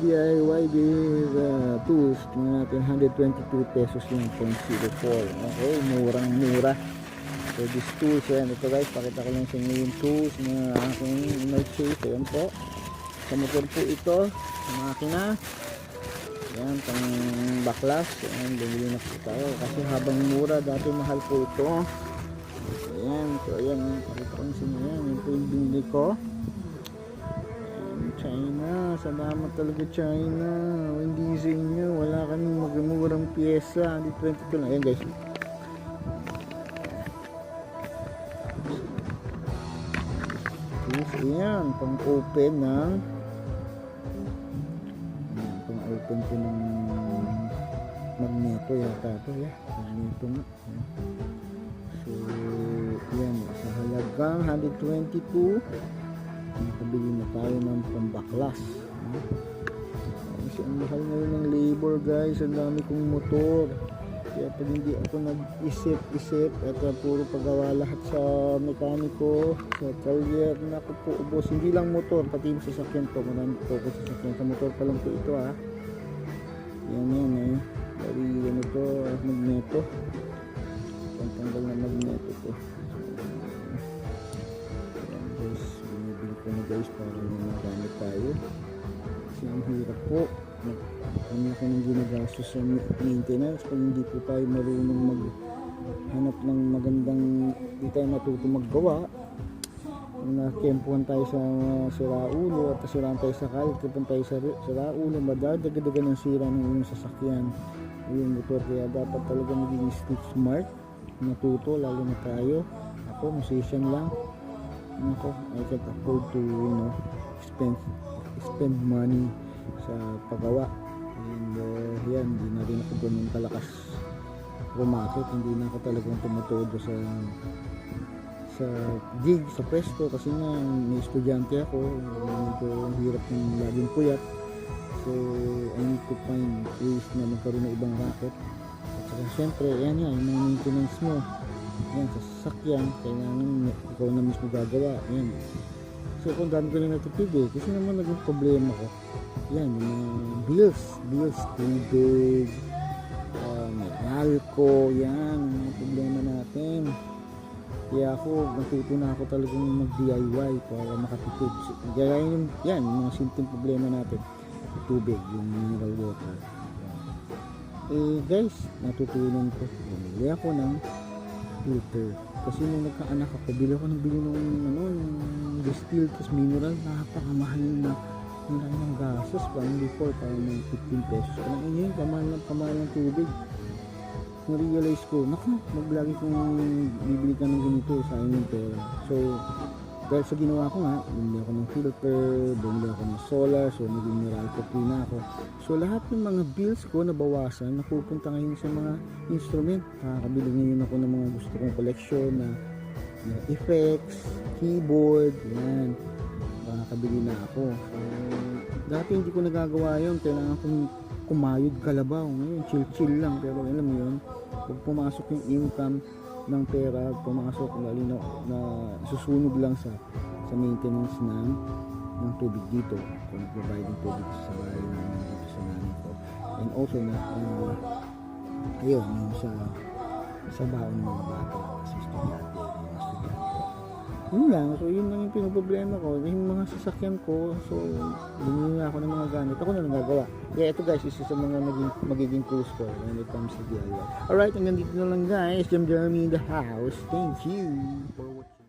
DIY with tools. Tingnan natin, 122 pesos lang, 0.04. Okay, murang mura. So these tools, yan. Ito guys, pakita ko lang sa inyo yung tools na aking in-purchase. Ayan po, sa motor po ito, sa makina. Yan, pang baklas. Yan, bumili na po tayo kasi habang mura, dati mahal po ito. Ayan, so ayan, pakita ko lang sa inyo yan. Yan po yung binili ko. China, salamat talaga China. Hindi sa inyo, wala kaming magmurang pyesa. Hindi 22 lang. Ayan guys. Yes, ayan, pang open ng pang open ko ng magneto yata ito. Yeah, magneto nga. So, ayan, sa halagang 122. Nakabili na tayo ng pambaklas. Kasi ang mahal ngayon ng labor guys, ang dami kong motor, kaya pag hindi ako nag-isip, ito puro paggawa lahat sa mekaniko, sa talyer, naku po ubos, hindi lang motor, pati yung sasakyan ko, marami po sa sasakyan, sa motor pa lang po ito ha. Yan dari ano to, magneto, pantanggal na magneto to. Guys, para magamit tayo kasi ang hirap po, ano ko nang ginagastos sa maintenance pag hindi po tayo marunong maghanap ng magandang, hindi tayo matuto maggawa. Nakempuhan tayo sa siraulo at siraan tayo sa kalit, kapag tayo sa siraulo, madadagdagan ng sira ng inyong sasakyan yung motor, kaya dapat talaga maging street smart, matuto, lalo na tayo. Ako, musician lang. Ako, I can't afford to, spend money sa paggawa. And yan, hindi na rin ako ganun kalakas rumakit. Hindi na ako talagang tumutodo sa gig, sa pwesto, kasi nga may estudyante ako, medyo hirap ng laging puyat. So I need to find ways na magkaroon ng ibang racket. At saka syempre, yan yung mga maintenance mo. Yan, sa sasakyan, kailangan ikaw na mismo gagawa. Yan. So kung dami ko rin natipid kasi naman naging problema ko. Yan, yung mga bills, tubig, may alco, yan, mga problema natin. Kaya ako, natuto na ako talagang mag-DIY para makatipid. Kaya yan, yung mga simpleng problema natin. Tubig, yung mineral water. Guys, natutunan ko. Bumili ako ng filter. Kasi nung nagkaanak ako, bili ng distilled tapos mineral, napakamahal na ng gasos. Parang before, parang 15 pesos. Parang ngayon, pamahal ng tubig. Na-realize ko, naku, maglagi kong bibili ka ng ganito, sayang yung pera. So, dahil sa ginawa ko nga, bumili ako ng filter, bumili ako ng solar, so naging Meralco free na ako. So lahat ng mga bills ko nabawasan, napupunta ngayon sa mga instrument. Nakakabili ngayon ako ng mga gusto kong collection na effects, keyboard, yan. Nakakabili na ako. So, dati hindi ko nagagawa yun, kailangan kong kumayod kalabaw. Ngayon, chill lang, pero alam mo yun, pag pumasok yung income ng pera, pumasok lalo na susunog lang sa maintenance ng tubig dito, kung nagbabayad ng tubig sa bahay namin dito sa nanay ko, and also na ayun, yung sa baon ng mga bata sa estudyante, yun lang. So yun lang yung pinoproblema ko, yung mga sasakyan ko. So bumili na ako ng mga gamit, ako na lang gagawa. Kaya ito guys, isa sa mga magiging tools ko when it comes to DIY. Alright, hanggang dito na lang guys. Jeremy in the house. Thank you for watching.